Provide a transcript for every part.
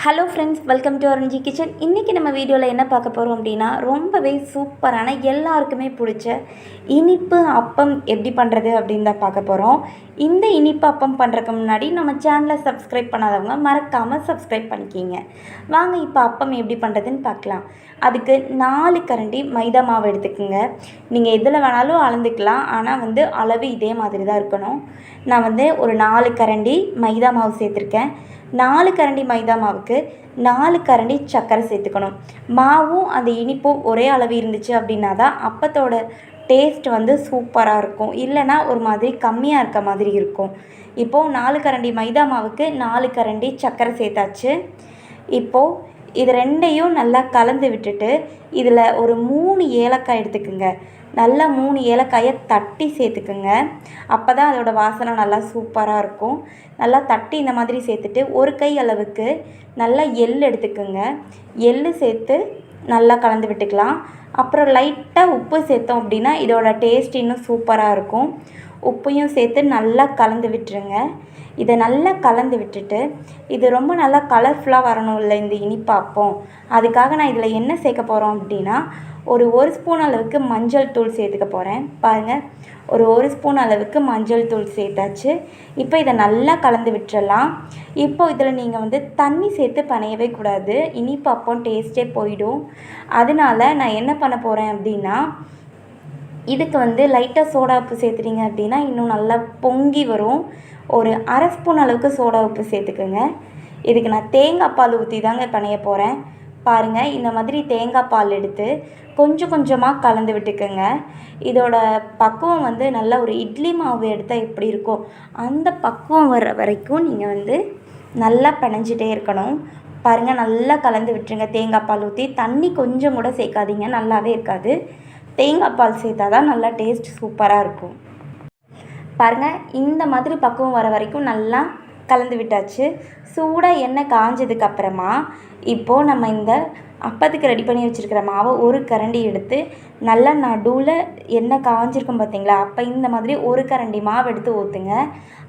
Hello friends, welcome to orange kitchen. இன்றைக்கி நம்ம வீடியோவில் என்ன பார்க்க போகிறோம் அப்படின்னா, ரொம்பவே சூப்பரான எல்லாருக்குமே பிடிச்ச இனிப்பு அப்பம் எப்படி பண்ணுறது அப்படின்னு தான் பார்க்க போகிறோம். இந்த இனிப்பு அப்பம் பண்ணுறதுக்கு முன்னாடி நம்ம சேனலை சப்ஸ்கிரைப் பண்ணாதவங்க மறக்காமல் சப்ஸ்கிரைப் பண்ணிக்கிங்க. வாங்க இப்போ அப்பம் எப்படி பண்ணுறதுன்னு பார்க்கலாம். அதுக்கு 4 கரண்டி மைதா மாவு எடுத்துக்கோங்க. நீங்கள் எதில் வேணாலும் அளந்துக்கலாம், ஆனால் அளவு இதே மாதிரி தான் இருக்கணும். நான் ஒரு 4 கரண்டி மைதா மாவு சேர்த்துருக்கேன். 4 கரண்டி மைதா மாவுக்கு 4 கரண்டி சர்க்கரை சேர்த்துக்கணும். மாவும் அந்த இனிப்பும் ஒரே அளவு இருந்துச்சு அப்படின்னா தான் அப்பத்தோட டேஸ்ட் சூப்பராக இருக்கும். இல்லைனா ஒரு மாதிரி கம்மியாக இருக்க மாதிரி இருக்கும். இப்போது 4 கரண்டி மைதா மாவுக்கு 4 கரண்டி சர்க்கரை சேர்த்தாச்சு. இப்போது இது ரெண்டையும் நல்லா கலந்து விட்டுட்டு இதில் ஒரு 3 ஏலக்காய் எடுத்துக்குங்க. நல்லா 3 ஏலக்காயை தட்டி சேர்த்துக்குங்க. அப்போ தான் அதோடய வாசனை நல்லா சூப்பராக இருக்கும். நல்லா தட்டி இந்த மாதிரி சேர்த்துட்டு ஒரு கை அளவுக்கு நல்லா எள் எடுத்துக்குங்க. எள் சேர்த்து நல்லா கலந்து விட்டுக்கலாம். அப்புறம் லைட்டாக உப்பு சேர்த்தோம் அப்படின்னா இதோட டேஸ்ட் இன்னும் சூப்பராக இருக்கும். உப்பையும் சேர்த்து நல்லா கலந்து விட்டுருங்க. இதை நல்லா கலந்து விட்டுட்டு இது ரொம்ப நல்லா கலர்ஃபுல்லாக வரணும் இல்லை இந்த இனிப்பு அப்பம், அதுக்காக நான் இதில் என்ன சேர்க்க போகிறோம் அப்படின்னா ஒரு ஸ்பூன் அளவுக்கு மஞ்சள் தூள் சேர்த்துக்க போகிறேன். பாருங்கள், ஒரு ஸ்பூன் அளவுக்கு மஞ்சள் தூள் சேர்த்தாச்சு. இப்போ இதை நல்லா கலந்து விட்டுறலாம். இப்போ இதில் நீங்கள் தண்ணி சேர்த்து பனையவே கூடாது, இனிப்பு அப்பம் டேஸ்ட்டே போயிடும். அதனால நான் என்ன பண்ண போகிறேன் அப்படின்னா, இதுக்கு லைட்டாக சோடா உப்பு சேர்த்துட்டிங்க அப்படின்னா இன்னும் நல்லா பொங்கி வரும். ஒரு அரை ஸ்பூன் அளவுக்கு சோடா உப்பு சேர்த்துக்குங்க. இதுக்கு நான் தேங்காய் பால் ஊற்றி தாங்க பனைய போகிறேன். பாருங்கள், இந்த மாதிரி தேங்காய் பால் எடுத்து கொஞ்சம் கொஞ்சமாக கலந்து விட்டுக்கோங்க. இதோட பக்குவம் நல்ல ஒரு இட்லி மாவு எடுத்தால் எப்படி இருக்கும் அந்த பக்குவம் வர்ற வரைக்கும் நீங்கள் நல்லா பிணைஞ்சிட்டே இருக்கணும். பாருங்கள், நல்லா கலந்து விட்டுருங்க. தேங்காய் பால் ஊற்றி தண்ணி கொஞ்சம் கூட சேர்க்காதீங்க, நல்லாவே இருக்காது. தேங்காய் பால் சேர்த்தா தான் நல்லா டேஸ்ட் சூப்பராக இருக்கும். பாருங்கள், இந்த மாதிரி பக்குவம் வர வரைக்கும் நல்லா கலந்து விட்டாச்சு. சூடாக எண்ணெய் காஞ்சதுக்கப்புறமா இப்போது நம்ம இந்த அப்பத்துக்கு ரெடி பண்ணி வச்சுருக்கிற மாவை ஒரு கரண்டி எடுத்து நல்லா நடுவில் எண்ணெய் காஞ்சிருக்கும் பார்த்தீங்களா, அப்போ இந்த மாதிரி ஒரு கரண்டி மாவு எடுத்து ஊற்றுங்க.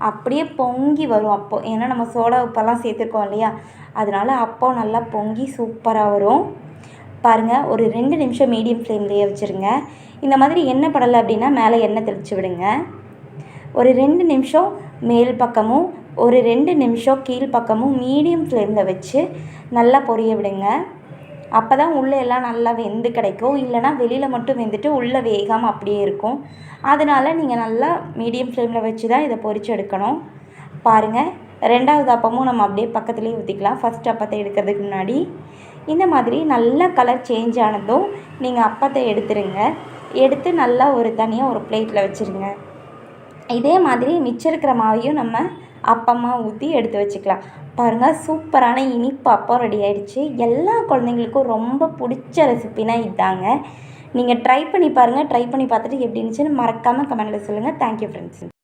அப்படியே பொங்கி வரும் அப்போ, ஏன்னா நம்ம சோடா உப்பெல்லாம் சேர்த்துருக்கோம் இல்லையா, அதனால் அப்போ நல்லா பொங்கி சூப்பராக வரும். பாருங்கள், ஒரு 2 நிமிஷம் மீடியம் ஃப்ளேம்லேயே வச்சுருங்க. இந்த மாதிரி எண்ணெய் படலை அப்படின்னா மேலே எண்ணெய் தெளித்து விடுங்க. ஒரு 2 நிமிஷம் மேல் பக்கமும் ஒரு 2 நிமிஷம் கீழ் பக்கமும் மீடியம் ஃப்ளேமில் வச்சு நல்லா பொரிய விடுங்க. அப்போ தான் உள்ளே எல்லாம் நல்லா வெந்து கிடைக்கும். இல்லைனா வெளியில் மட்டும் வெந்துட்டு உள்ளே வேகாமல் அப்படியே இருக்கும். அதனால் நீங்கள் நல்லா மீடியம் ஃப்ளேமில் வச்சு தான் இதை பொரித்து எடுக்கணும். பாருங்கள், 2வது அப்பமும் நம்ம அப்படியே பக்கத்துலேயே ஊற்றிக்கலாம். ஃபஸ்ட் அப்பத்தை எடுக்கிறதுக்கு முன்னாடி இந்த மாதிரி நல்லா கலர் சேஞ்ச் ஆனதும் நீங்கள் அப்பத்தை எடுத்துருங்க. எடுத்து நல்லா தனியாக ஒரு பிளேட்டில் வச்சுருங்க. இதே மாதிரி மிச்சம் இருக்கிற மாவையும் நம்ம அப்பமாக ஊற்றி எடுத்து வச்சுக்கலாம். பாருங்கள், சூப்பரான இனிப்பு அப்பம் ரெடி ஆகிடுச்சு. எல்லா குழந்தைங்களுக்கும் ரொம்ப பிடிச்ச ரெசிபினா இதாங்க. நீங்கள் ட்ரை பண்ணி பாருங்கள். ட்ரை பண்ணி பார்த்துட்டு எப்படி இருந்துச்சுன்னு மறக்காமல் கமெண்ட்டில் சொல்லுங்கள். Thank you friends.